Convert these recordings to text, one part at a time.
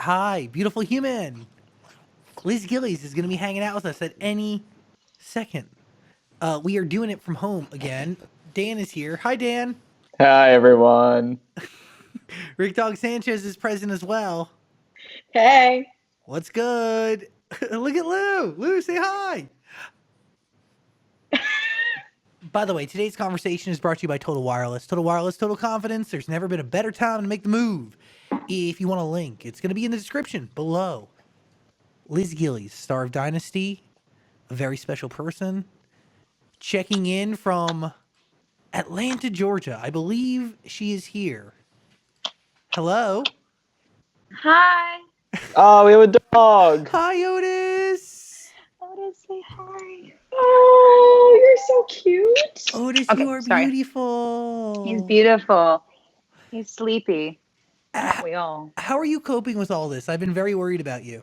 Hi, beautiful human. Liz Gillies is going to be hanging out with us at any second. We are doing it from home again. Dan is here. Hi, Dan. Hi, everyone. Rick Dog Sanchez is present as well. Hey. What's good? Look at Lou. Lou, say hi. By the way, today's conversation is brought to you by Total Wireless. Total Wireless, total confidence. There's never been a better time to make the move. If you want a link, it's going to be in the description below. Liz Gillies, star of Dynasty, a very special person, checking in from Atlanta, Georgia. I believe she is here. Hello. Hi. Oh, we have a dog. Hi, Otis. Otis, say hi. Oh, you're so cute. Otis, Okay, you are sorry. beautiful. He's beautiful. He's sleepy. Aren't we all? How are you coping with all this? I've been very worried about you.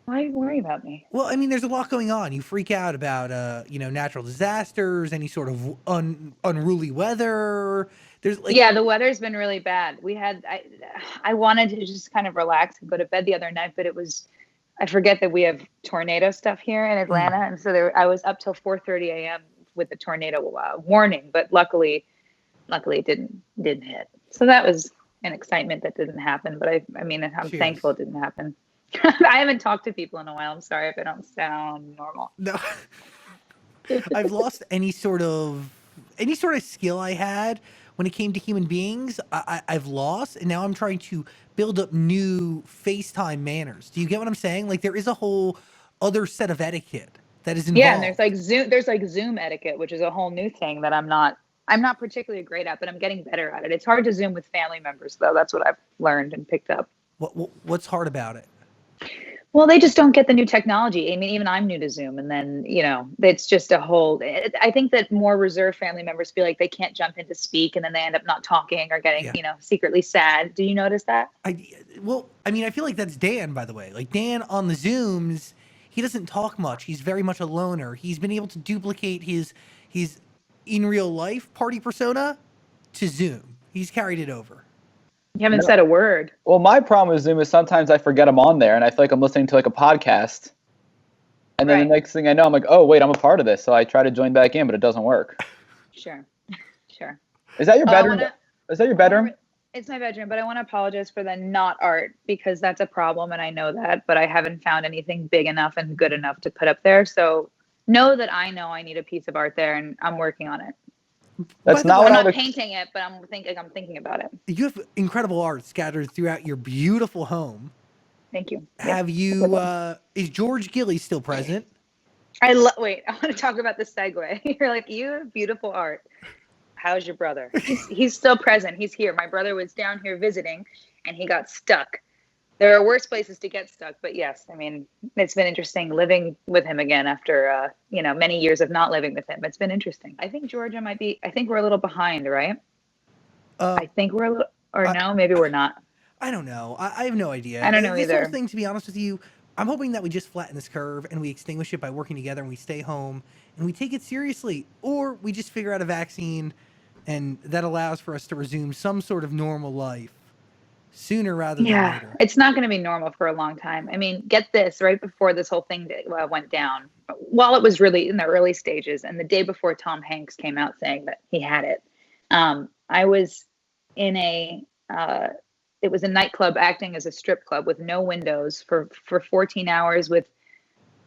Why are you worried about me? Well, I mean, there's a lot going on. You freak out about, natural disasters, any sort of unruly weather. There's Yeah, the weather's been really bad. I wanted to just kind of relax and go to bed the other night, but I forget that we have tornado stuff here in Atlanta, and so I was up till 4:30 a.m. with the tornado warning, but luckily it didn't hit. So that was an excitement that didn't happen. But I'm Cheers. thankful it didn't happen. I haven't talked to people in a while. I'm sorry if I don't sound normal. No. I've lost any sort of skill I had when it came to human beings. I've lost, and now I'm trying to build up new FaceTime manners. Do you get what I'm saying? Like, there is a whole other set of etiquette that is involved. Yeah, and there's like Zoom etiquette, which is a whole new thing that I'm not particularly great at, but I'm getting better at it. It's hard to Zoom with family members, though. That's what I've learned and picked up. What's hard about it? Well, they just don't get the new technology. I mean, even I'm new to Zoom, and then, it's just a whole, I think that more reserved family members feel like they can't jump in to speak, and then they end up not talking or getting, secretly sad. Do you notice that? I feel like that's Dan, by the way. Like, Dan on the Zooms, he doesn't talk much. He's very much a loner. He's been able to duplicate his in real life party persona to Zoom. He's carried it over. You haven't said a word. Well, my problem with Zoom is sometimes I forget I'm on there and I feel like I'm listening to like a podcast. And then the next thing I know, I'm like, oh, wait, I'm a part of this. So I try to join back in, but it doesn't work. Sure. Is that your bedroom? Is that your bedroom? It's my bedroom, but I want to apologize for the not art, because that's a problem, and I know that, but I haven't found anything big enough and good enough to put up there. So know that I know I need a piece of art there, and I'm working on it. That's not what I'm not painting it, but I'm thinking about it. You have incredible art scattered throughout your beautiful home. Thank you. Have you? Is George Gillies still present? Wait, I want to talk about the segue. You're like, you have beautiful art. How's your brother? He's still present. He's here. My brother was down here visiting, and he got stuck. There are worse places to get stuck, but yes, I mean, it's been interesting living with him again after, many years of not living with him. It's been interesting. I think Georgia I think we're a little behind, right? I think we're a little, no, maybe we're not. I don't know. I have no idea. I don't know this either. Whole thing, to be honest with you, I'm hoping that we just flatten this curve and we extinguish it by working together, and we stay home and we take it seriously, or we just figure out a vaccine and that allows for us to resume some sort of normal life sooner rather than later. It's not going to be normal for a long time. I mean, get this, right before this whole thing went down, while it was really in the early stages, and the day before Tom Hanks came out saying that he had it, I was in it was a nightclub acting as a strip club with no windows for 14 hours with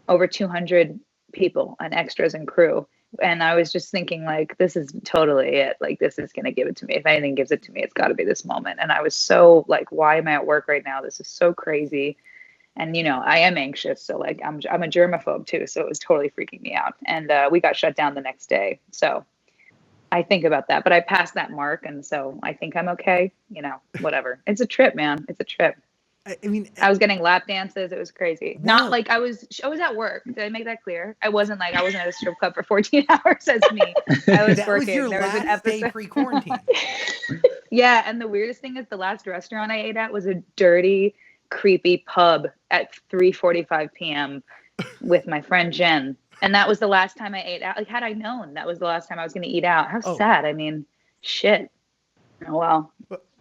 over 200 people and extras and crew. And I was just thinking, like, this is totally it. Like, this is going to give it to me. If anything gives it to me, it's got to be this moment. And I was so like, why am I at work right now? This is so crazy. And, I am anxious. So like, I'm a germaphobe too. So it was totally freaking me out. And we got shut down the next day. So I think about that, but I passed that mark. And so I think I'm okay. Whatever. It's a trip, man. It's a trip. I mean, I was getting lap dances. It was crazy. Wow. Not like I was at work. Did I make that clear? I wasn't at a strip club for 14 hours as me. I was that working. was your there was an last day episode. pre-quarantine. Yeah, and the weirdest thing is the last restaurant I ate at was a dirty, creepy pub at 3:45 p.m. with my friend Jen. And that was the last time I ate out. Like, had I known that was the last time I was going to eat out. How sad. I mean, shit. Oh, well.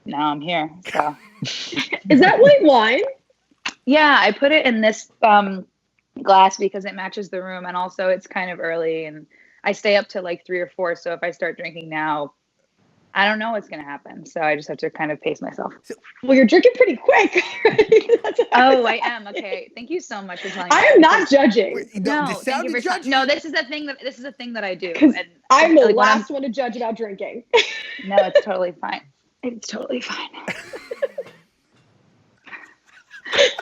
Now I'm here. So. Is that white wine? Yeah, I put it in this glass because it matches the room, and also it's kind of early, and I stay up to like 3 or 4. So if I start drinking now, I don't know what's going to happen. So I just have to kind of pace myself. Well, you're drinking pretty quick. Oh, I am. Okay. Thank you so much for telling me. I am not judging. Wait, No, this thank you sounded for judgy. no. This is a thing that I do. Because And I'm the like, when last one to judge about drinking. No, it's totally fine. It's totally fine.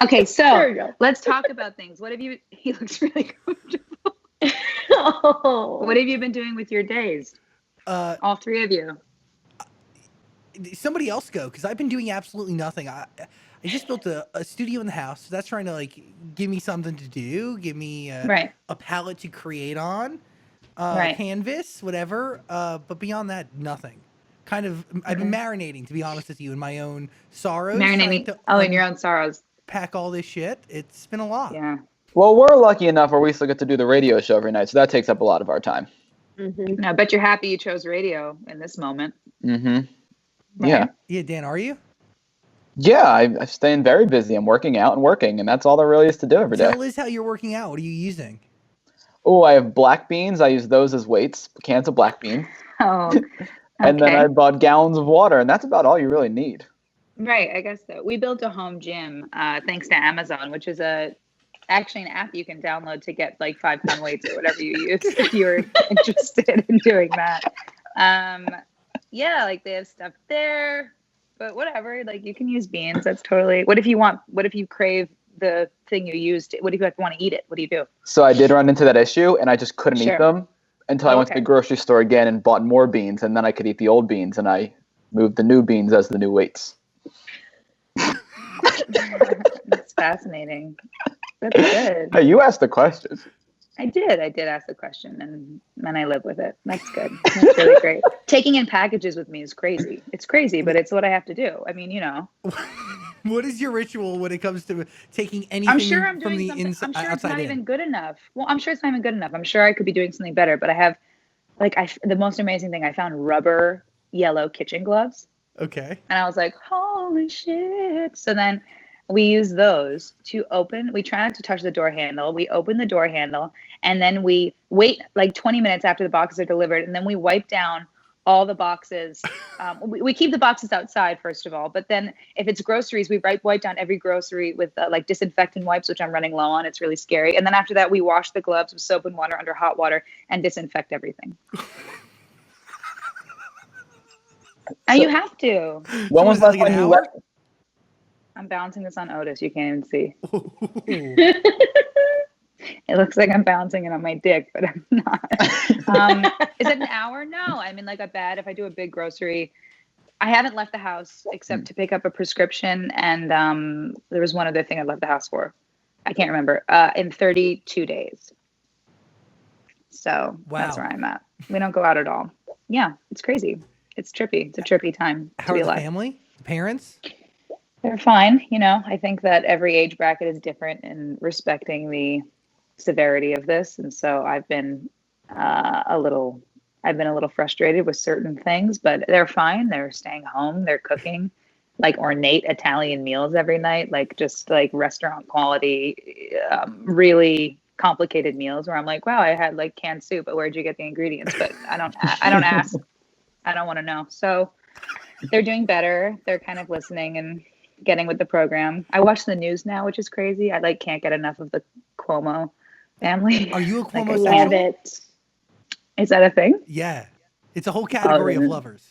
Okay, There so you go. let's talk about things. What have you? He looks really comfortable. Oh. What have you been doing with your days? All 3 of you. Somebody else go, because I've been doing absolutely nothing. I just built a studio in the house, so that's trying to like give me something to do, give me Right. a palette to create on, Right. canvas, whatever. But beyond that, nothing. Kind of, I've been marinating, to be honest with you, in my own sorrows. trying Marinating. to Oh, in your own sorrows. unpack all this shit. It's been a lot. Yeah. Well, we're lucky enough where we still get to do the radio show every night, so that takes up a lot of our time. Mhm. No, I bet you're happy you chose radio in this moment. Mm-hmm. Right? Yeah. Yeah, Dan, are you? Yeah, I'm staying very busy. I'm working out and working, and that's all there really is to do every day. Tell Liz how you're working out. What are you using? Oh, I have black beans. I use those as weights, cans of black beans. Oh. And then okay. I bought gallons of water, and that's about all you really need. Right, I guess so. We built a home gym thanks to Amazon, which is actually an app you can download to get like 5-pound weights or whatever you use if you're interested in doing that. Yeah, like they have stuff there, but whatever. Like you can use beans. That's totally. What if you crave the thing you used? What if you want to eat it? What do you do? So I did run into that issue, and I just couldn't eat Sure. them until I went to Okay. the grocery store again and bought more beans, and then I could eat the old beans, and I moved the new beans as the new weights. That's fascinating. That's good. Hey, you asked the question. I did ask the question, and I live with it. That's good. That's really great. Taking in packages with me is crazy. It's crazy, but it's what I have to do. I mean, you know. What is your ritual when it comes to taking anything I'm sure I'm from doing the something. inside I'm sure it's outside not in? even good enough. Well, I'm sure it's not even good enough. I'm sure I could be doing something better, but I have, like, the most amazing thing. I found rubber yellow kitchen gloves, Okay. and I was like, holy shit! So then we use those to open. We try not to touch the door handle. We open the door handle, and then we wait like 20 minutes after the boxes are delivered, and then we wipe down all the boxes. We keep the boxes outside, first of all, but then if it's groceries, we wipe down every grocery with like disinfectant wipes, which I'm running low on. It's really scary. And then after that, we wash the gloves with soap and water under hot water and disinfect everything. And you have to. When was So the is it last like time an you hour? left? I'm balancing this on Otis. You can't even see. Ooh. It looks like I'm balancing it on my dick, but I'm not. Is it an hour? No. I mean, like a bed, if I do a big grocery, I haven't left the house except to pick up a prescription. And there was one other thing I left the house for. I can't remember. In 32 days. So that's Wow. where I'm at. We don't go out at all. Yeah, it's crazy. It's trippy. It's a trippy time to How be are the alive. family? The parents? They're fine. You know, I think that every age bracket is different in respecting the severity of this, and so I've been a little frustrated with certain things, but they're fine. They're staying home. They're cooking like ornate Italian meals every night, like just like restaurant quality, really complicated meals where I'm like, wow, I had like canned soup, but where'd you get the ingredients? But I don't ask. I don't want to know. So they're doing better. They're kind of listening and getting with the program. I watch the news now, which is crazy. I like can't get enough of the Cuomo family. Are you a Like, I Cuomo love sexual? it. Is that a thing? Yeah. It's a whole category of then- lovers.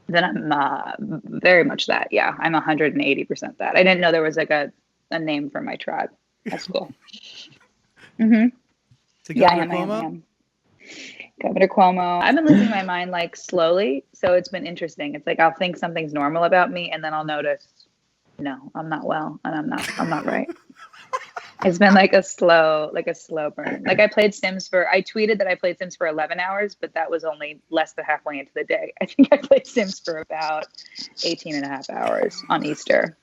Then I'm very much that. Yeah, I'm 180% that. I didn't know there was like a name for my tribe. That's cool. Mm-hmm. To Yeah, I Governor am. Cuomo? Governor Cuomo. I've been losing my mind like slowly, so it's been interesting. It's like I'll think something's normal about me, and then I'll notice, no, I'm not well, and I'm not right. It's been like a slow burn. Like I tweeted that I played Sims for 11 hours, but that was only less than halfway into the day. I think I played Sims for about 18 and a half hours on Easter.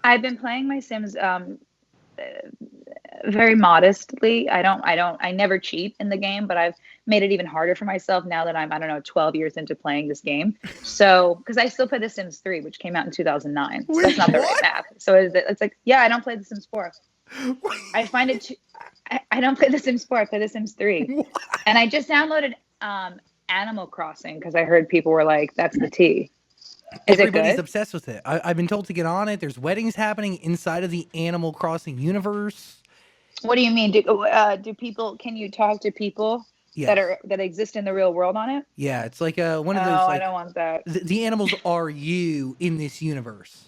I've been playing my Sims very modestly. I never cheat in the game, but I've made it even harder for myself now that I'm, I don't know, 12 years into playing this game. So, because I still play The Sims 3, which came out in 2009. So that's not the right What? math. So it's like, yeah, I don't play The Sims 4. I find it too, I don't play The Sims 4, I play The Sims 3. What? And I just downloaded Animal Crossing because I heard people were like, that's the T. Is it Everybody's good? obsessed with it. I've been told to get on it. There's weddings happening inside of the Animal Crossing universe. What do you mean? Do people, can you talk to people Yeah, that exist in the real world on it? yeah. It's like one of No, those I like don't want that. the animals are you in this universe.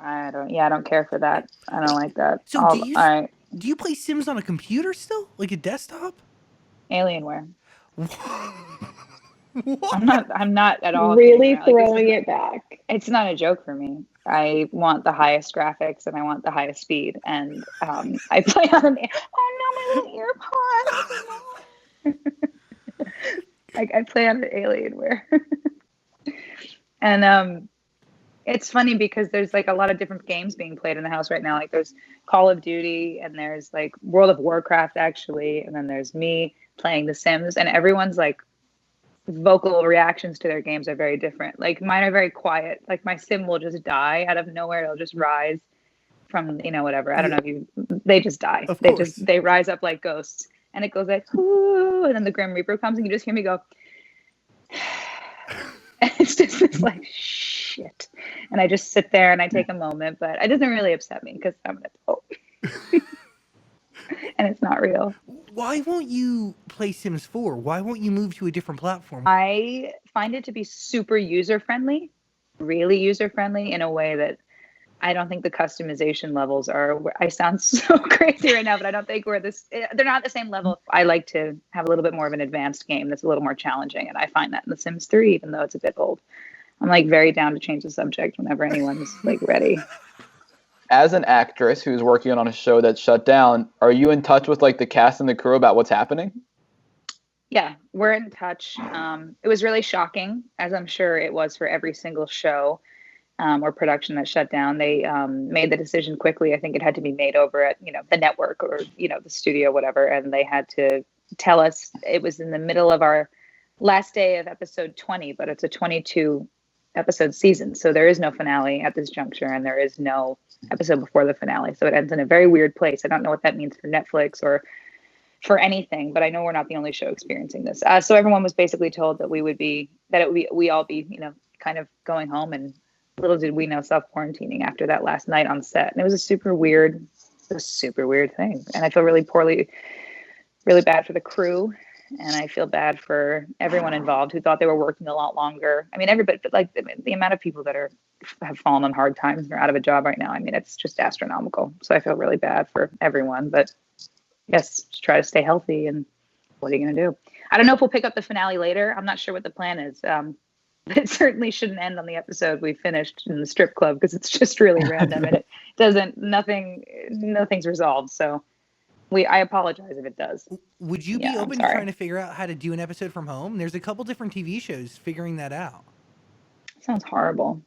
I don't care for that. I don't like that. So All right, do you play Sims on a computer still, like a desktop? Alienware. What? I'm not at all Really kidding around. Like, throwing it back. it's not a joke for me. I want the highest graphics and I want the highest speed. And I play on an oh no, my little earpods. I play on an Alienware. And it's funny because there's like a lot of different games being played in the house right now. Like there's Call of Duty and there's like World of Warcraft actually, and then there's me playing The Sims, and everyone's like vocal reactions to their games are very different. Like mine are very quiet. Like my sim will just die out of nowhere. It'll just rise from, whatever. I don't know if they just die. Of They course. they rise up like ghosts, and it goes like, ooh, and then the Grim Reaper comes and you just hear me go, and it's just this like shit. And I just sit there and I take a moment, but it doesn't really upset me because I'm an adult. And it's not real. Why won't you play Sims 4? Why won't you move to a different platform? I find it to be super user-friendly, really user-friendly in a way that I don't think the customization levels are. I sound so crazy right now, but I don't think they're not the same level. I like to have a little bit more of an advanced game that's a little more challenging. And I find that in The Sims 3, even though it's a bit old. I'm like very down to change the subject whenever anyone's like ready. As an actress who's working on a show that's shut down, are you in touch with like the cast and the crew about what's happening? Yeah, we're in touch. It was really shocking, as I'm sure it was for every single show or production that shut down. They made the decision quickly. I think it had to be made over at, the network or, the studio, whatever. And they had to tell us. It was in the middle of our last day of episode 20, but it's a 22 episode season. So there is no finale at this juncture, and there is no episode before the finale. So it ends in a very weird place. I don't know what that means for Netflix or for anything, but I know we're not the only show experiencing this. So everyone was basically told that we all be, kind of going home, and little did we know self-quarantining after that last night on set. And it was a super weird thing. And I feel really bad for the crew. And I feel bad for everyone involved who thought they were working a lot longer. I mean, everybody, but like the amount of people that have fallen on hard times and are out of a job right now. I mean, it's just astronomical. So I feel really bad for everyone, but yes, just try to stay healthy. And what are you going to do? I don't know if we'll pick up the finale later. I'm not sure what the plan is. It certainly shouldn't end on the episode we finished in the strip club because it's just really random and nothing's resolved. So I apologize if it does. Would you be Yeah, I'm open to sorry. trying to figure out how to do an episode from home? There's a couple different TV shows figuring that out. Sounds horrible.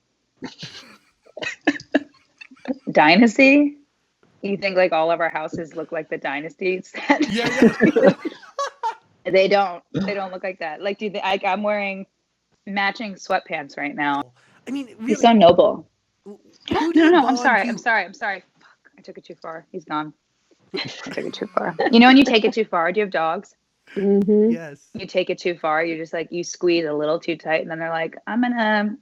Dynasty? You think like all of our houses look like the Dynasty set? Yeah. They don't look like that. Like, I'm wearing matching sweatpants right now. I mean, really, He's so noble. who do No, you I'm bond sorry. to- I'm sorry. Fuck, I took it too far. He's gone. I took it too far. You know when you take it too far? Do you have dogs? Mm-hmm. Yes. You take it too far. You just like you squeeze a little too tight, and then they're like, I'm gonna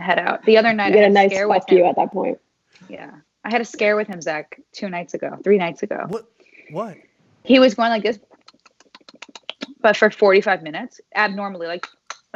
head out. The other night You I get had a nice scare with fuck you him. at that point. Yeah, I had a scare with him, Zach, 3 nights ago. What? He was going like this, but for 45 minutes, abnormally, like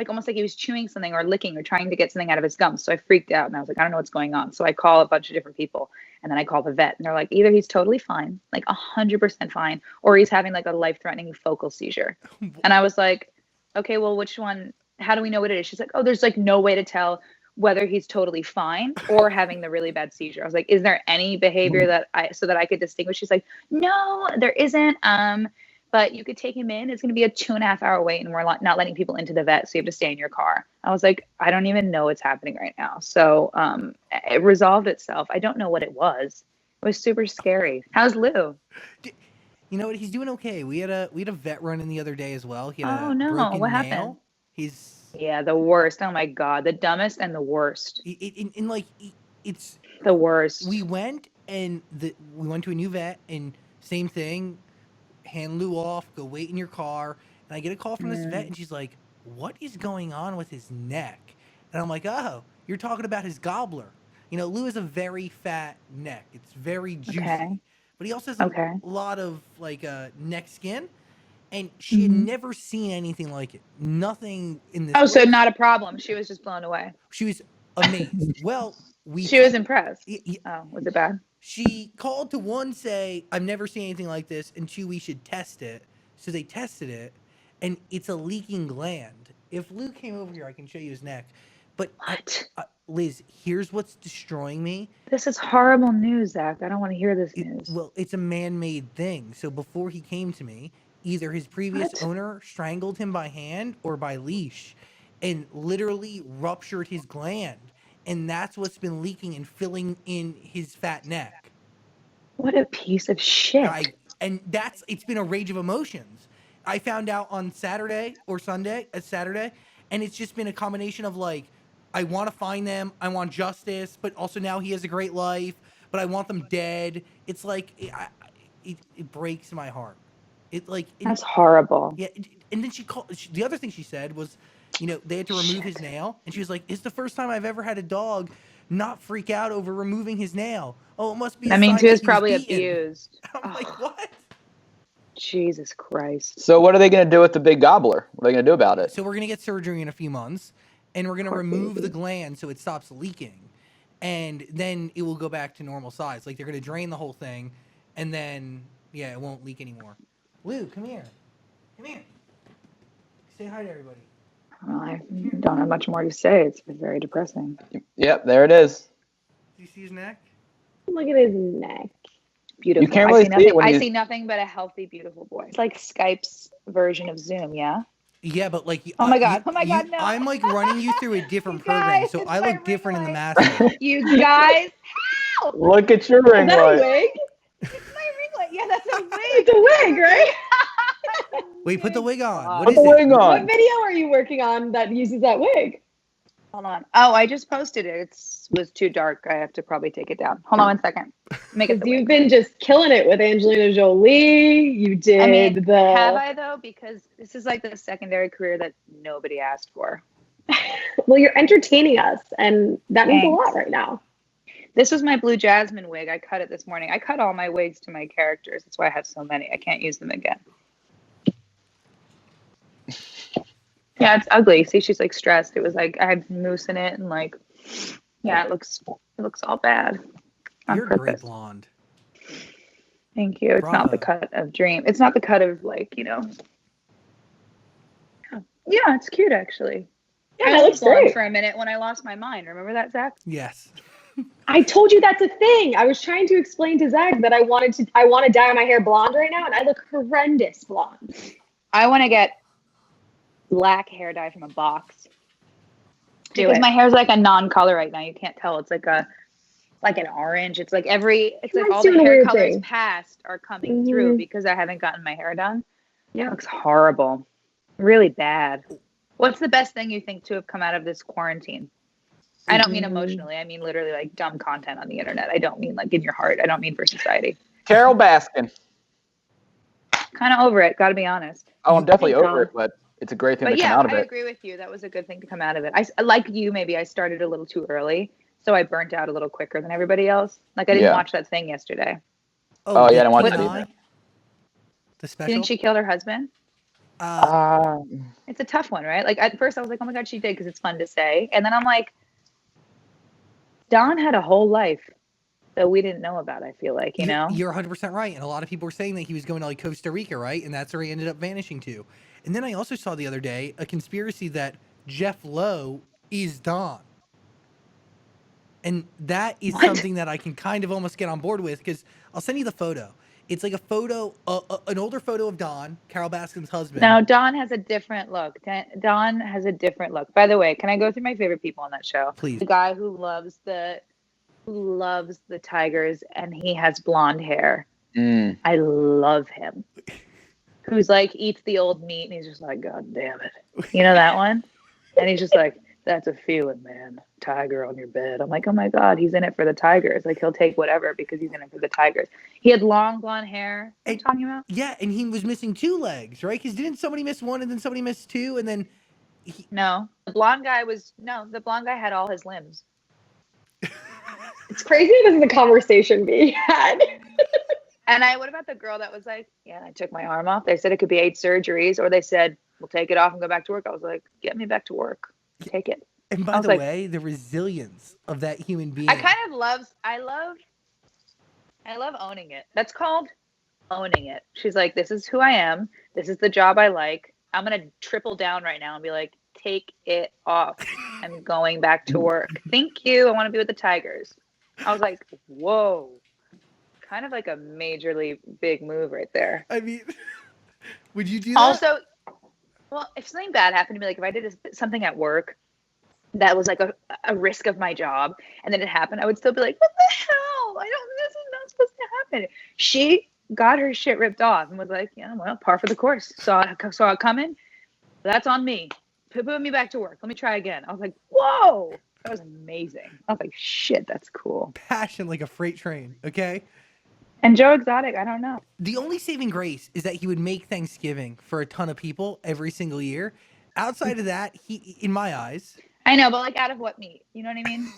almost like he was chewing something or licking or trying to get something out of his gums. So I freaked out and I was like, I don't know what's going on. So I call a bunch of different people, and then I call the vet, and they're like, either he's totally fine, like 100% fine, or he's having like a life-threatening focal seizure. And I was like, okay, well, which one? How do we know what it is? She's like, oh, there's like no way to tell whether he's totally fine or having the really bad seizure. I was like, is there any behavior so that I could distinguish? She's like, no, there isn't. But you could take him in. It's going to be a 2.5 hour wait, and we're not letting people into the vet, so you have to stay in your car. I was like, I don't even know what's happening right now. So it resolved itself. I don't know what it was. It was super scary. How's Lou? You know what? He's doing okay. We had a vet run in the other day as well. He had Oh a no, broken what nail. happened? He's Yeah, the worst. Oh my god, the dumbest and the worst. It's The worst. we went to a new vet and same thing. Hand Lou off. Go wait in your car. And I get a call from this vet and she's like, "What is going on with his neck?" And I'm like, "Oh, you're talking about his gobbler." You know, Lou has a very fat neck. It's very juicy. Okay. But he also has Okay. a lot of neck skin, and she had never seen anything like it. Nothing in this. Oh, so not a problem. She was just blown away. She was amazed. Well, She was impressed. Oh, was it bad? She called to one say, "I've never seen anything like this," and two, "We should test it." So they tested it, and it's a leaking gland. If Lou came over here, I can show you his neck. But What? Liz, here's what's destroying me. This is horrible news, Zach. I don't want to hear this news. Well, it's a man-made thing. So before he came to me, either his previous owner strangled him by hand or by leash and literally ruptured his gland. And that's what's been leaking and filling in his fat neck. What a piece of shit. It's been a rage of emotions. I found out on Saturday, and it's just been a combination of I want to find them, I want justice, but also now he has a great life, but I want them dead. It's it breaks my heart. That's horrible. Yeah, and then the other thing she said was, they had to remove his nail, and she was like, "It's the first time I've ever had a dog not freak out over removing his nail. Oh, it must be." That means he was probably abused. I'm like, what? Jesus Christ. So what are they going to do with the big gobbler? What are they going to do about it? So we're going to get surgery in a few months, and we're going to remove the gland so it stops leaking, and then it will go back to normal size. They're going to drain the whole thing, and then, it won't leak anymore. Lou, come here. Come here. Say hi to everybody. Well, I don't have much more to say. It's been very depressing. Yep, there it is. Do you see his neck? Look at his neck. Beautiful. You can't really see it when I you... see nothing but a healthy, beautiful boy. It's like Skype's version of Zoom, yeah? Yeah, but Oh my god, no. I'm running you through a different program, guys, so it's I my look different in the ring mask. You guys, help! Look at your ring Is that a light. wig? It's my ring light. Yeah, that's a wig. It's a wig, right? Wait, put the wig on. What Put is the it? wig What on. video are you working on that uses that wig? Hold on. Oh, I just posted it. It was too dark. I have to probably take it down. Hold on 1 second. Make it. Because you've been just killing it with Angelina Jolie. You did have I though? Because this is the secondary career that nobody asked for. Well, you're entertaining us, and that means a lot right now. This was my blue jasmine wig. I cut it this morning. I cut all my wigs to my characters. That's why I have so many. I can't use them again. Yeah, it's ugly. See, she's stressed. It was I had mousse in it, and it looks all bad. You're a great blonde. Thank you. It's not the cut of dream. It's not the cut of Yeah, it's cute actually. Yeah, that looks great. For a minute when I lost my mind. Remember that, Zach? Yes. I told you that's a thing. I was trying to explain to Zach that I want to dye my hair blonde right now, and I look horrendous blonde. I want to get black hair dye from a box. Because my hair's a non-color right now. You can't tell. It's an orange. It's all the hair colors past are coming through because I haven't gotten my hair done. Yeah, it looks horrible. Really bad. What's the best thing you think to have come out of this quarantine? I don't mean emotionally. I mean literally dumb content on the internet. I don't mean in your heart. I don't mean for society. Carol Baskin. Kind of over it. Got to be honest. Oh, I'm definitely over it, but it's a great thing to come out of it. I agree with you. That was a good thing to come out of it. I like you. Maybe I started a little too early, so I burnt out a little quicker than everybody else. I didn't watch that thing yesterday. Oh yeah, I didn't watch it either. The special. Didn't she kill her husband? It's a tough one, right? At first I was oh my god, she did, because it's fun to say, and then I'm Don had a whole life that we didn't know about. I feel you know. You're 100% right, and a lot of people were saying that he was going to Costa Rica, right? And that's where he ended up vanishing to. And then I also saw the other day a conspiracy that Jeff Lowe is Don. And that is something that I can kind of almost get on board with, because I'll send you the photo. It's a photo, an older photo of Don, Carol Baskin's husband. No, Don has a different look. Don has a different look. By the way, can I go through my favorite people on that show? Please. The guy who loves who loves the Tigers and he has blonde hair. Mm. I love him. Who's like eats the old meat and he's just like, God damn it. You know that one? And he's just like, that's a feeling, man. Tiger on your bed. I'm like, oh my God, he's in it for the Tigers. Like he'll take whatever because he's in it for the Tigers. He had long blonde hair. What are you talking about? Yeah, and he was missing 2 legs, right? Because didn't somebody miss 1 and then somebody missed 2 and then No. The blonde guy had all his limbs. It's crazy this is the conversation being had. And what about the girl that was like, yeah, I took my arm off. They said it could be 8 surgeries, or they said, we'll take it off and go back to work. I was like, get me back to work. Take it. And by the way, the resilience of that human being. I love owning it. That's called owning it. She's like, this is who I am. This is the job I like. I'm going to triple down right now and be like, take it off. I'm going back to work. Thank you. I want to be with the Tigers. I was like, whoa. Kind of like a majorly big move right there. I mean, would you do that? Also, well, if something bad happened to me, like if I did something at work that was like a risk of my job and then it happened, I would still be like, what the hell? This is not supposed to happen. She got her shit ripped off and was like, yeah, well, par for the course. Saw it coming. That's on me. Put me back to work. Let me try again. I was like, whoa, that was amazing. I was like, shit, that's cool. Passion like a freight train, okay? And Joe Exotic, I don't know. The only saving grace is that he would make Thanksgiving for a ton of people every single year. Outside of that, he, in my eyes, I know, but like out of what meat? You know what I mean?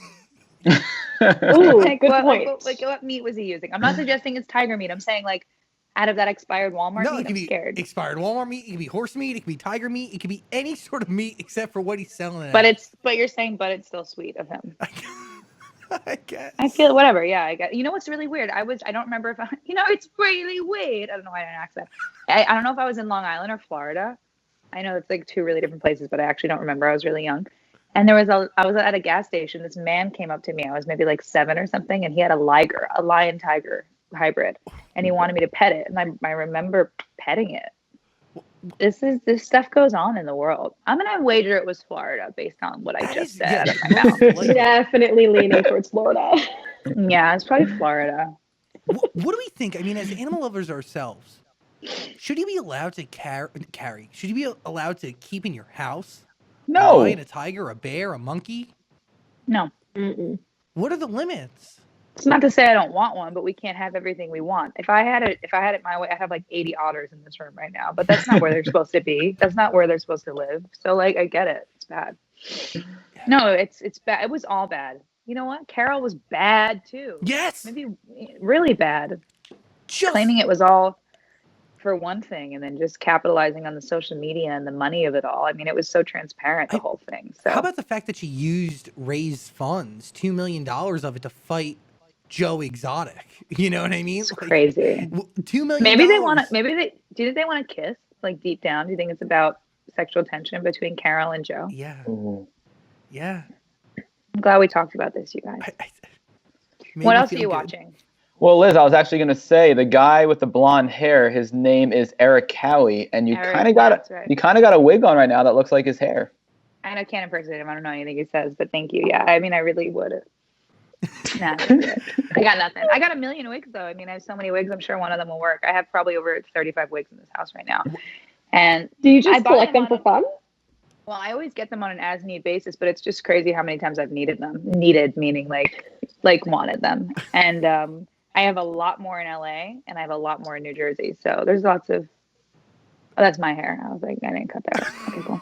Ooh, Like good what, point. what meat was he using? I'm not suggesting it's tiger meat. I'm saying like out of that expired Walmart no, meat, it could I'm be scared. expired Walmart meat, it could be horse meat, it could be tiger meat, it could be any sort of meat except for what he's selling it But at. you're saying, but it's still sweet of him. I guess. I feel whatever. Yeah, I get. You know what's really weird? I don't remember if it's really weird. I don't know why I didn't accent. I don't know if I was in Long Island or Florida. I know it's like 2 really different places, but I actually don't remember. I was really young. And I was at a gas station. This man came up to me. I was maybe like 7 or something, and he had a lion tiger hybrid, and he wanted me to pet it. And I remember petting it. This stuff goes on in the world. I'm gonna wager it was Florida based on what I just said out of my mouth. Definitely leaning towards Florida. Yeah, it's probably Florida. What do we think? I mean, as animal lovers ourselves, should you be allowed to carry? Should you be allowed to keep in your house? No. A lion, a tiger, a bear, a monkey? No. Mm-mm. What are the limits? It's not to say I don't want one, but we can't have everything we want. If I had it my way, I'd have like 80 otters in this room right now. But that's not where they're supposed to be. That's not where they're supposed to live. So like, I get it. It's bad. No, it's bad. It was all bad. You know what? Carol was bad too. Yes. Maybe really bad. Just Claiming it was all for one thing and then just capitalizing on the social media and the money of it all. I mean, it was so transparent, the whole thing. So how about the fact that she used raised funds, $2 million of it, to fight Joe Exotic? You know what I mean? it's crazy. $2 million. Maybe they want to. Do you think they want to kiss? Like deep down, do you think it's about sexual tension between Carol and Joe? Yeah. Ooh. Yeah. I'm glad we talked about this, you guys. Made What me else are feel you good. watching? Well, Liz, I was actually going to say the guy with the blonde hair, his name is Eric Cowie, and you Eric, kind of got that's right. a wig on right now that looks like his hair. I can't impersonate him. I don't know anything he says, but thank you. Yeah, I mean, I really would. Nah, I got nothing. I got a million wigs though. I mean, I have so many wigs. I'm sure one of them will work. I have probably over 35 wigs in this house right now. And Do you I just bought collect them them for fun? well, I always get them on an as-need basis, but it's just crazy how many times I've needed them. Needed meaning like wanted them. And I have a lot more in LA and I have a lot more in New Jersey. So there's lots of. Oh, that's my hair. I was like, I didn't cut that. Okay, cool.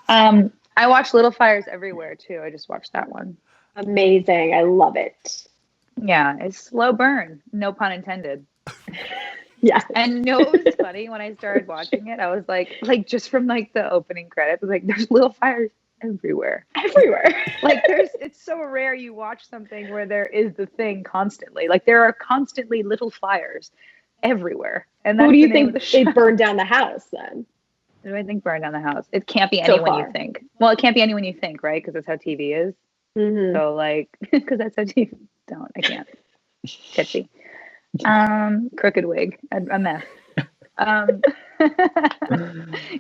I watch Little Fires Everywhere too. I just watched that one. Amazing. I love it. Yeah, it's slow burn. No pun intended. Yeah. And no, it was funny when I started watching it. I was like just from like the opening credits, I was like, there's little fires everywhere. Everywhere. Like it's so rare you watch something where there is the thing constantly. Like there are constantly little fires everywhere. And that's Who do you the name think of the they show. burned down the house then? Who do I think burned down the house? It can't be So anyone you far. think. Well, it can't be anyone you think, right? Because that's how TV is. Mm-hmm. So like, because that's how TV. Don't. I can't. Kitschy. Crooked wig. A mess.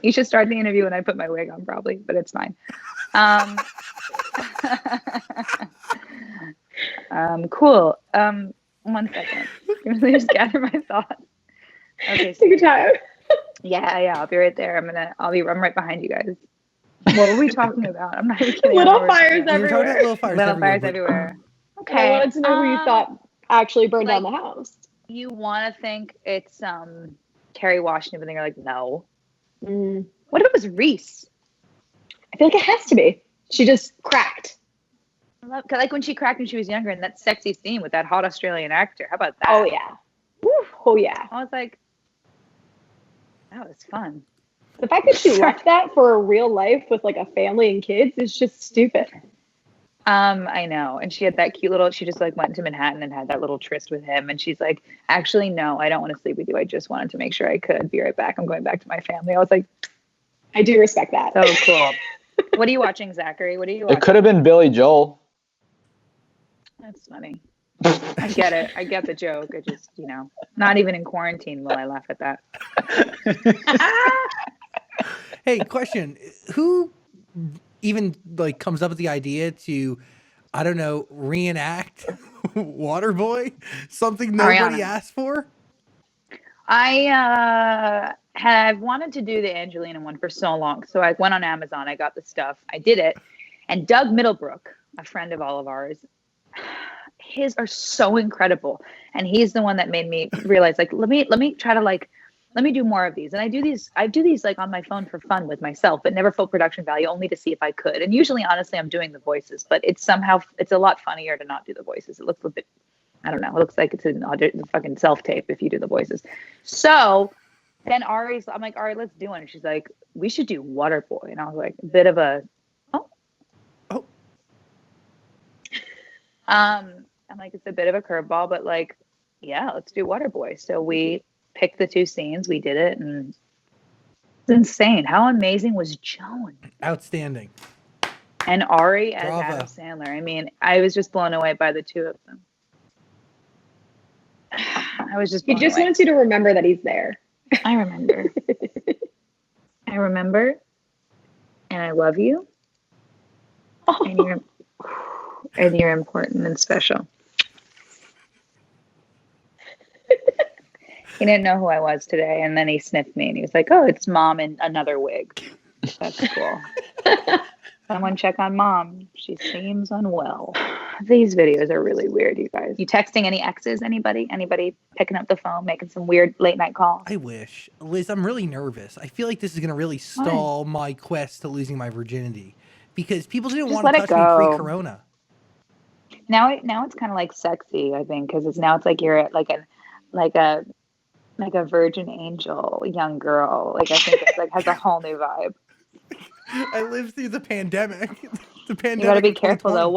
You should start the interview when I put my wig on, probably, but it's fine. Cool. 1 second. Let me just gather my thoughts. Okay. Take your time. Yeah. I'll be right there. I'm right behind you guys. What were we talking about? I'm not even kidding. Little fires We were talking about everywhere. little fires Little everywhere. fires but- everywhere. And I wanted to know who you thought actually burned down like- the house. You want to think it's Kerry Washington, but then you're like, no. Mm. What if it was Reese? I feel like it has to be. She just cracked. Like when she cracked when she was younger, and that sexy scene with that hot Australian actor. How about that? Oh yeah. Woo. Oh yeah. I was like, that was fun. The fact that she left that for a real life with like a family and kids is just stupid. I know. And she had that cute little, she just like went to Manhattan and had that little tryst with him. And she's like, actually, no, I don't want to sleep with you. I just wanted to make sure I could be right back. I'm going back to my family. I was like, I do respect that. so cool. What are you watching, Zachary? What are you watching? It could have been Billy Joel. That's funny. I get it. I get the joke. I just, not even in quarantine will I laugh at that. Hey, question. Who even like comes up with the idea to, I don't know, reenact Waterboy? Something nobody Ariana. asked for? I have wanted to do the Angelina one for so long. So I went on Amazon. I got the stuff. I did it. And Doug Middlebrook, a friend of all of ours, his are so incredible. And he's the one that made me realize, like, let me try to let me do more of these. And I do these like on my phone for fun with myself, but never full production value, only to see if I could. And usually, honestly, I'm doing the voices, but it's a lot funnier to not do the voices. It looks a bit, I don't know. It looks like it's a fucking self-tape if you do the voices. So then I'm like, Ari, let's do it. And she's like, we should do Waterboy. And I was like, a bit of a, Oh. I'm like, it's a bit of a curveball, but like, yeah, let's do Waterboy. So we picked the two scenes, we did it, and it's insane. How amazing was Joan Outstanding. and Ari as Bravo. Adam Sandler? I mean, I was just blown away by the two of them. I was just He blown just away. wants you to remember that he's there. I remember. I remember. And I love you. And you're important and special. He didn't know who I was today, and then he sniffed me and he was like, oh, it's mom in another wig. That's cool. Someone check on mom. She seems unwell. These videos are really weird, you guys. You texting any exes? Anybody picking up the phone, making some weird late night calls? I wish. Liz, I'm really nervous. I feel like this is going to really stall my quest to losing my virginity because people didn't Just want to let it touch me go. pre-corona. Now it's kind of like sexy, I think, because it's like you're at like a virgin angel, young girl. Like I think it's like has a whole new vibe. I lived through the pandemic. The pandemic. You got to be of careful 2020. though.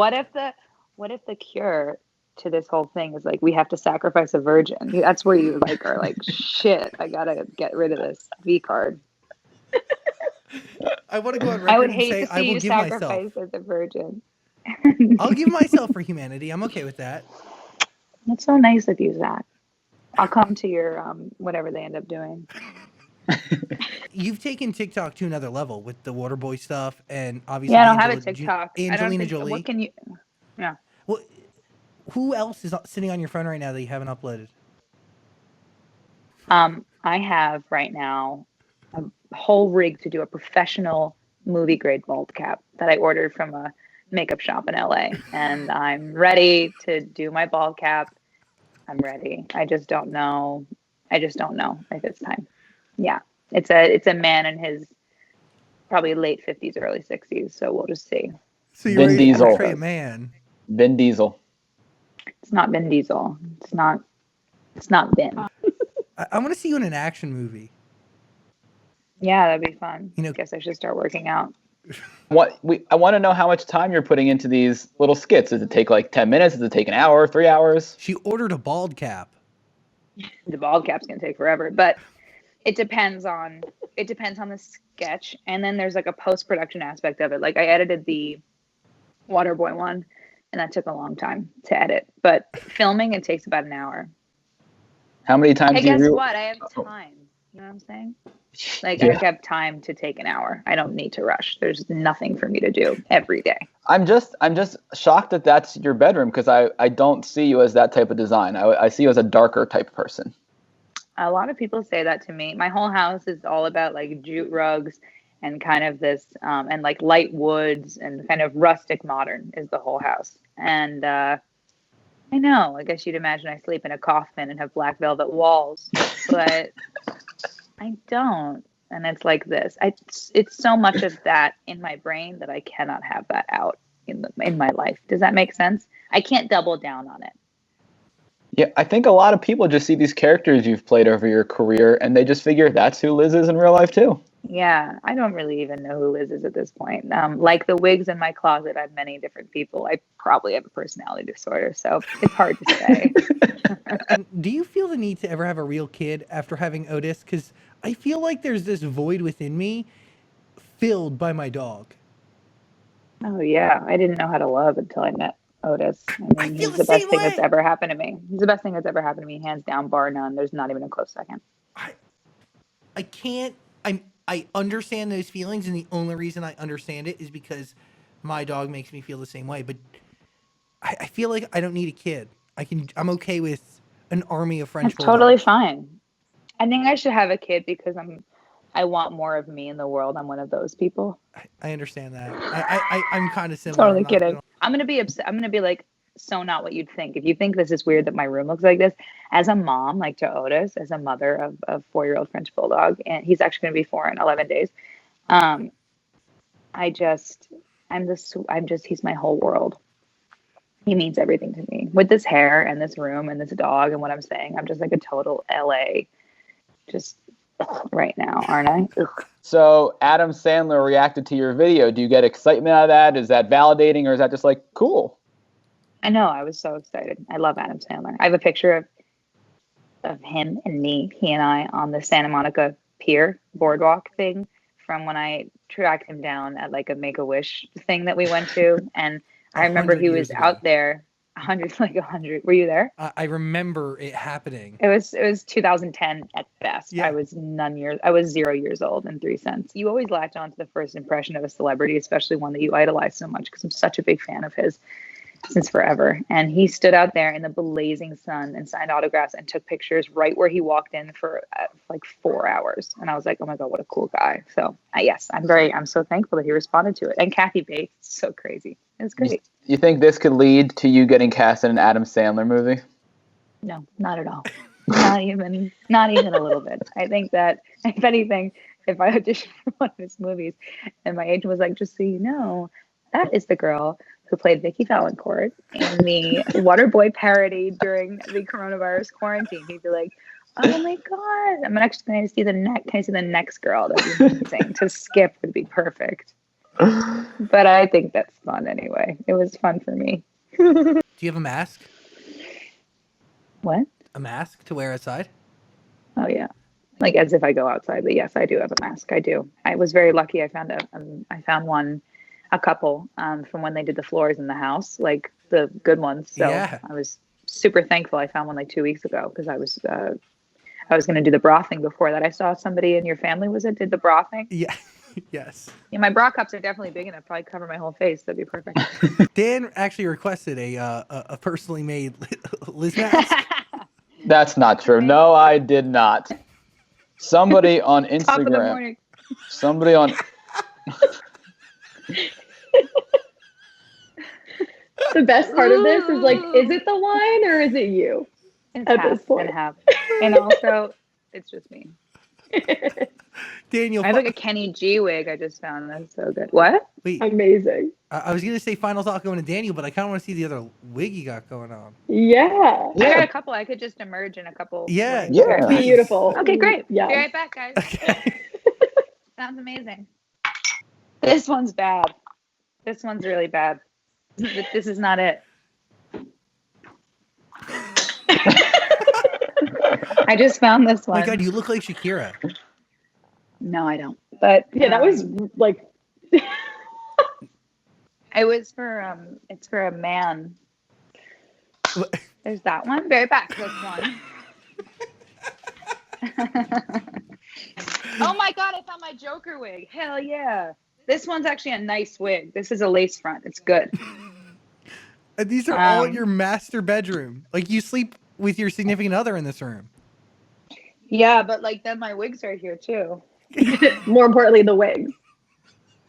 What if the cure to this whole thing is like we have to sacrifice a virgin? That's where you like are like shit. I gotta get rid of this V card. I want to go on I record would and hate say to I see will you give myself. sacrifice as a virgin. I'll give myself for humanity. I'm okay with that. That's so nice of you, Zach. I'll come to your whatever they end up doing. You've taken TikTok to another level with the Waterboy stuff, and obviously. Yeah, I don't have a Angelina TikTok. I don't Angelina think, Jolie. what can you? Yeah. Well, who else is sitting on your phone right now that you haven't uploaded? I have right now a whole rig to do a professional movie grade bald cap that I ordered from a makeup shop in LA, and I'm ready to do my bald cap. I'm ready. I just don't know if it's time. Yeah, it's a man in his probably late 50s, early 60s. So we'll just see. So you're Vin ready to Diesel. portray a man. Vin Diesel. It's not Vin Diesel. It's not Vin. I want to see you in an action movie. Yeah, that'd be fun. You know- Guess I should start working out. I want to know how much time you're putting into these little skits. Does it take like 10 minutes? Does it take an hour, 3 hours? She ordered a bald cap. The bald cap's gonna take forever, but it depends on the sketch, and then there's like a post-production aspect of it. Like I edited the Waterboy one, and that took a long time to edit, but filming it takes about an hour. How many times Hey, do you guess what? I have time. You know what I'm saying? Like Yeah. I have time to take an hour. I don't need to rush. There's nothing for me to do every day. I'm just shocked that that's your bedroom because I don't see you as that type of design. I see you as a darker type person. A lot of people say that to me. My whole house is all about like jute rugs and kind of this, and like light woods and kind of rustic modern is the whole house. And I know, I guess you'd imagine I sleep in a coffin and have black velvet walls, but I don't. And it's like this. It's so much of that in my brain that I cannot have that out in my life. Does that make sense? I can't double down on it. Yeah, I think a lot of people just see these characters you've played over your career and they just figure that's who Liz is in real life too. Yeah, I don't really even know who Liz is at this point. Like the wigs in my closet, I have many different people. I probably have a personality disorder, so it's hard to say. Do you feel the need to ever have a real kid after having Otis? Because I feel like there's this void within me filled by my dog. Oh yeah, I didn't know how to love until I met Otis. I mean, feel he's the the best same thing that's way. ever happened to me. He's the best thing that's ever happened to me, hands down, bar none. There's not even a close second. I can't. I understand those feelings, and the only reason I understand it is because my dog makes me feel the same way. But I feel like I don't need a kid. I'm okay with an army of French It's totally bulldogs. fine. I think I should have a kid because I want more of me in the world. I'm one of those people. I understand that. I'm kind of similar. Totally I'm not kidding. gonna- I'm gonna be upset. I'm gonna be like, so not what you'd think. If you think this is weird that my room looks like this, as a mom, like to Otis, as a mother of a 4-year-old French bulldog, and he's actually gonna be 4 in 11 days. I'm just, he's my whole world. He means everything to me. With this hair and this room and this dog and what I'm saying, I'm just like a total LA, just right now, aren't I? Ugh. So Adam Sandler reacted to your video. Do you get excitement out of that? Is that validating or is that just like cool? I know. I was so excited. I love Adam Sandler. I have a picture of him and me, he and I, on the Santa Monica Pier boardwalk thing from when I tracked him down at like a Make-A-Wish thing that we went to. And I remember 100 he years was ago. out there 100. Were you there? I remember it happening. It was 2010 at best. Yeah. I was 0 years old in 3 cents. You always latch on to the first impression of a celebrity, especially one that you idolize so much, because I'm such a big fan of his since forever. And he stood out there in the blazing sun and signed autographs and took pictures right where he walked in for like 4 hours. And I was like, oh my God, what a cool guy. So yes, I'm so thankful that he responded to it. And Kathy Bates, so crazy. It was great. You think this could lead to you getting cast in an Adam Sandler movie? No, not at all. not even a little bit. I think that if anything, if I auditioned for one of his movies and my agent was like, just so you know, that is the girl who played Vicky Valancourt in the Waterboy parody during the coronavirus quarantine, he'd be like, oh my God, I'm actually going to see the next. Can I see the next girl? That'd be amazing. To skip would be perfect. But I think that's fun anyway. It was fun for me. Do you have a mask? What? A mask to wear outside? Oh yeah, like as if I go outside. But yes, I do have a mask. I do. I was very lucky. I found a couple from when they did the floors in the house, like the good ones. So Yeah. I was super thankful. I found one like 2 weeks ago because I was going to do the bra thing before that. I saw somebody in your family did the bra thing. Yeah. Yes. Yeah, my bra cups are definitely big enough. Probably cover my whole face. That'd be perfect. Dan actually requested a personally made Liz mask. That's not true. No, I did not. Somebody on Top of the Instagram. morning. Somebody on. The best part of this is like, is it the wine or is it you? It's At half this point. and half. And also, it's just me. Daniel, I have like a Kenny G wig I just found. That's so good. What? wait. Amazing. I was gonna say final thought going to Daniel, but I kind of want to see the other wig you got going on. Yeah. I got a couple. I could just emerge in a couple. Yeah. ways. Yeah. Beautiful. Okay, great. Yeah. Be right back, guys. Okay. Sounds amazing. This one's bad. This one's really bad. This is not it. I just found this Oh one. my God, you look like Shakira. No, I don't. But Yeah, that was like, it was for it's for a man. There's that one. Very back. This one. Oh my God! I found my Joker wig. Hell yeah! This one's actually a nice wig. This is a lace front. It's good. And these are all in your master bedroom. Like you sleep with your significant other in this room. Yeah, but like then my wigs are here too. More importantly, the wigs.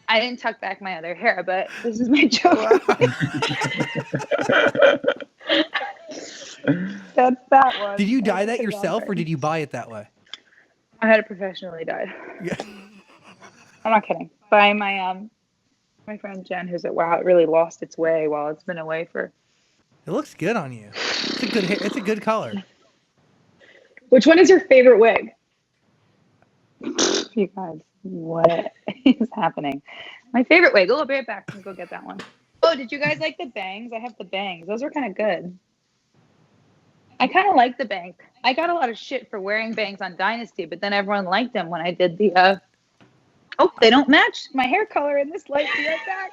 I didn't tuck back my other hair, but this is my joke. That's that one. Did you dye that yourself or did you buy it that way? I had it professionally dyed. Yeah. I'm not kidding. By my my friend Jen, who's at Wow, it really lost its way while it's been away for. It looks good on you. It's a good hair. It's a good color. Which one is your favorite wig? You guys, what is happening? My favorite wig. I'll be right back. Let me go get that one. Oh, did you guys like the bangs? I have the bangs. Those were kind of good. I kind of like the bangs. I got a lot of shit for wearing bangs on Dynasty, but then everyone liked them when I did the. Oh, they don't match my hair color in this light. Be right back.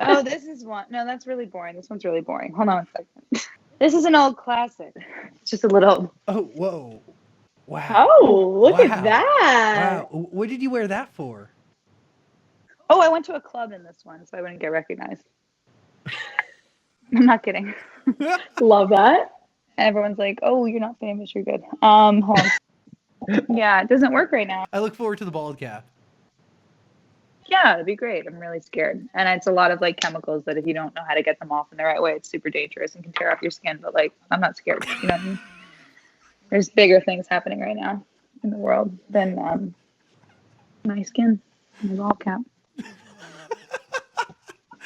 Oh, this is one. No, that's really boring. This one's really boring. Hold on a second. This is an old classic. It's just a little. Oh, whoa. Wow. Oh, look at Wow. that. Wow. What did you wear that for? Oh, I went to a club in this one, so I wouldn't get recognized. I'm not kidding. Love that. Everyone's like, "Oh, you're not famous. You're good." Hold on. Yeah, it doesn't work right now. I look forward to the bald cap. Yeah, it'd be great. I'm really scared, and it's a lot of like chemicals that if you don't know how to get them off in the right way, it's super dangerous and can tear off your skin. But like, I'm not scared. You know what I mean? There's bigger things happening right now in the world than my skin and the bald cap.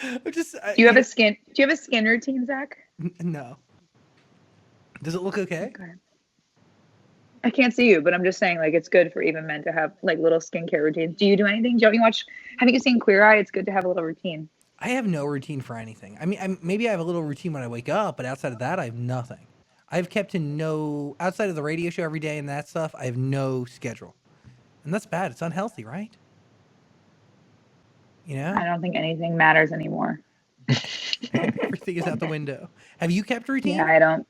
Do you have a skin routine, Zach? No. Does it look okay? Okay. I can't see you, but I'm just saying, like, it's good for even men to have like little skincare routines. Do you do anything? Don't you watch? Have you seen Queer Eye? It's good to have a little routine. I have no routine for anything. I mean, maybe I have a little routine when I wake up, but outside of that, I have nothing. I've kept to no outside of the radio show every day and that stuff. I have no schedule, and that's bad. It's unhealthy, right? You know, I don't think anything matters anymore. everything is out the window. Have you kept a routine? Yeah, I don't.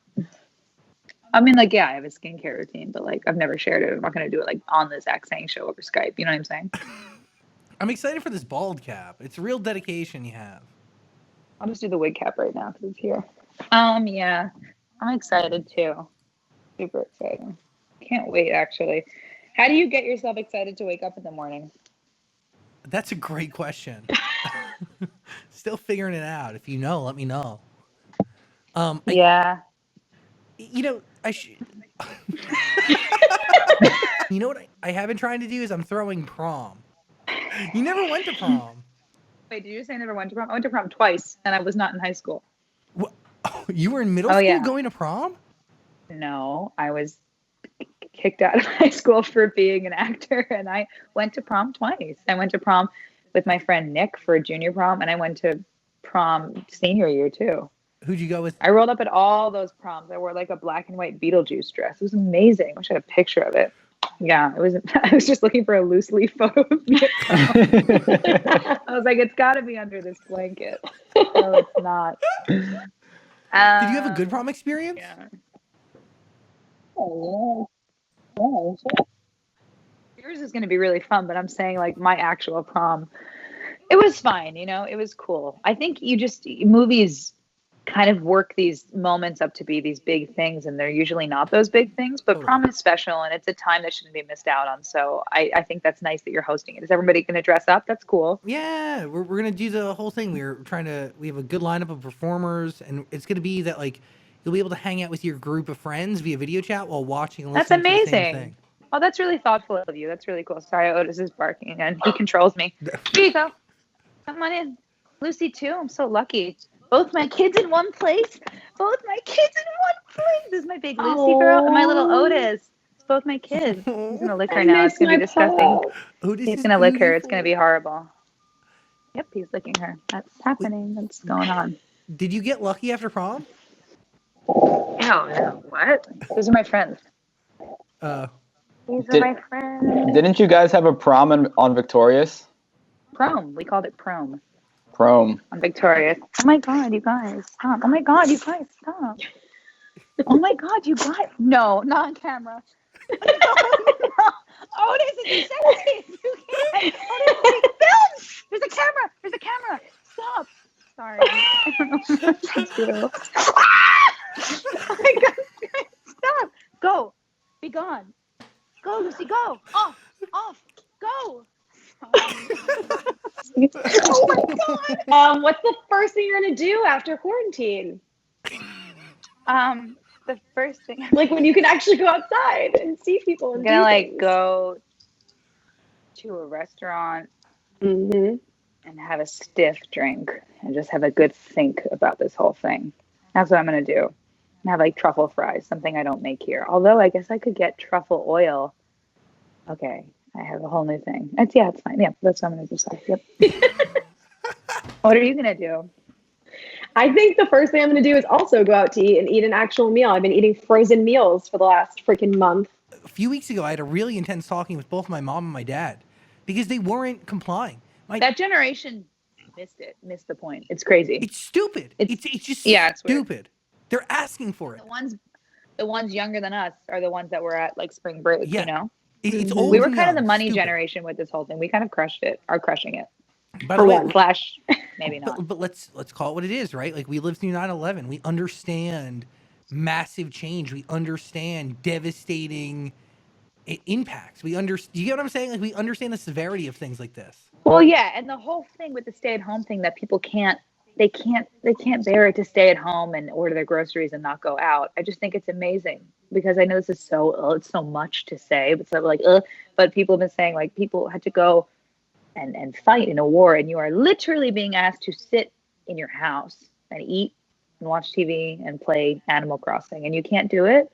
I mean, like, yeah, I have a skincare routine, but like, I've never shared it. I'm not going to do it like on the Zach Sang show over Skype. You know what I'm saying? I'm excited for this bald cap. It's real dedication you have. I'll just do the wig cap right now because it's here. Yeah, I'm excited too. Super excited. Can't wait, actually. How do you get yourself excited to wake up in the morning? That's a great question. Still figuring it out. If you know, let me know. Yeah. You know, I should. You know what I have been trying to do is I'm throwing prom. You never went to prom. Wait, did you say I never went to prom? I went to prom twice, and I was not in high school. What? Oh, you were in middle school yeah. going to prom? No, I was kicked out of high school for being an actor, and I went to prom twice. I went to prom with my friend Nick for junior prom, and I went to prom senior year too. Who'd you go with? I rolled up at all those proms. I wore like a black and white Beetlejuice dress. It was amazing. I wish I had a picture of it. Yeah, it was. I was just looking for a loose leaf photo of me. I was like, it's got to be under this blanket. No, it's not. Did you have a good prom experience? Yeah. Oh, yeah. Yours is going to be really fun, but I'm saying like my actual prom, it was fine. You know, it was cool. I think movies kind of work these moments up to be these big things, and they're usually not those big things, but prom is special and it's a time that shouldn't be missed out on. So I think that's nice that you're hosting it. Is everybody going to dress up? That's cool. Yeah, we're going to do the whole thing. We have a good lineup of performers, and it's going to be that like you'll be able to hang out with your group of friends via video chat while watching and listening That's to the same amazing. thing. Oh, that's really thoughtful of you. That's really cool. Sorry, Otis is barking and he controls me. Here you go. Come on in. Lucy too. I'm so lucky. Both my kids in one place. This is my big Lucy girl and my little Otis. It's both my kids. He's going to lick her now. It's going to be disgusting. He's going to lick her. It's going to be horrible. Yep, he's licking her. That's happening. That's going on. Did you get lucky after prom? No. What? Those are my friends. These are my friends. Didn't you guys have a prom on Victorious? Prom. We called it prom. Prom. On Victorious. Oh my God, you guys, stop. Oh my God, you guys, stop. Oh my God, you guys. No, not on camera. No. Otis, it's sexy. You can't. Otis, film. There's a camera. There's a camera. Stop. Sorry. I don't know. Oh my God. Stop. Go. Be gone. Go, Lucy. Go. Off. Go. Oh my God. What's the first thing you're gonna do after quarantine? The first thing Like when you can actually go outside and see people and I'm gonna do like things. go to a restaurant Mm-hmm. and have a stiff drink and just have a good think about this whole thing. That's what I'm gonna do. And have like truffle fries, something I don't make here. Although I guess I could get truffle oil. Okay, I have a whole new thing. It's fine. Yeah, that's what I'm gonna decide. Yep. What are you gonna do? I think the first thing I'm going to do is also go out to eat and eat an actual meal. I've been eating frozen meals for the last freaking month. A few weeks ago, I had a really intense talking with both my mom and my dad because they weren't complying. That generation missed the point. It's crazy. It's stupid. It's just it's weird. stupid. They're asking for it. The ones younger than us are the ones that were at like spring break. Yeah. You know, It's Mhm. old. we were and kind of the young, money stupid. generation with this whole thing. We kind of crushed it. Are crushing it. By the way, Flash, maybe not. but let's call it what it is, right? Like we lived through 9/11. We understand massive change. We understand devastating impacts. Do you get what I'm saying? Like we understand the severity of things like this. Well, yeah, and the whole thing with the stay-at-home thing that people can't bear it to stay at home and order their groceries and not go out. I just think it's amazing because I know this is it's so much to say, but so like, but people have been saying like people had to go and fight in a war, and you are literally being asked to sit in your house and eat and watch TV and play Animal Crossing, and you can't do it.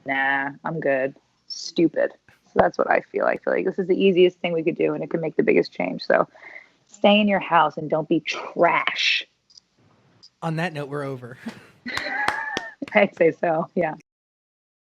Nah, I'm good. Stupid. So that's what I feel. I feel like this is the easiest thing we could do, and it could make the biggest change. So stay in your house and don't be trash. On that note, we're over. I'd say so. Yeah.